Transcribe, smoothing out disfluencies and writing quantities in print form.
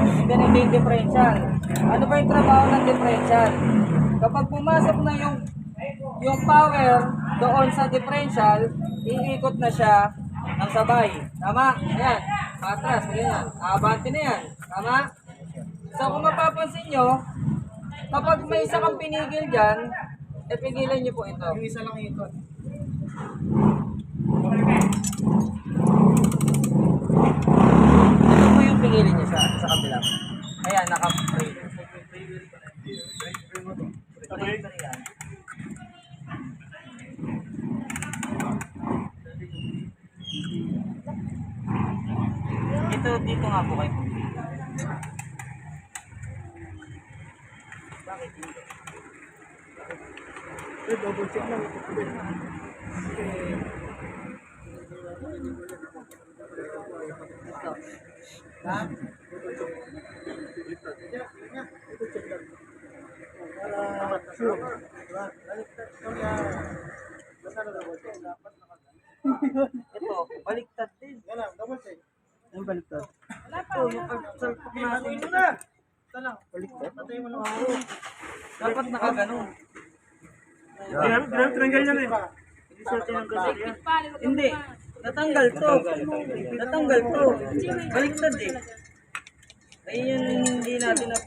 and then ito yung differential. Ano ba yung trabaho ng differential? Kapag pumasok na yung power doon sa differential, iikot na siya ng sabay. Tama? Ayan. Atras. Ayan. Abante na yan. Tama? So kung mapapansin nyo, kapag may isa kang pinigil dyan, pigilan nyo po ito. Yung isa lang ikot. Ito po yung pigilin nyo sa kabila. Ayan, naka-free. Yan. Dito nga po kayo. Bakit hindi? Double check lang. Ha? Ito, baliktad din. Yung baliktad. Ito, yung pag-circuit natin. Baliktad? Dapat nakaganon. Tinanggal niya na eh. Hindi. Natanggal to. Natanggal to. Baliktad eh. Ayun yung hindi natin na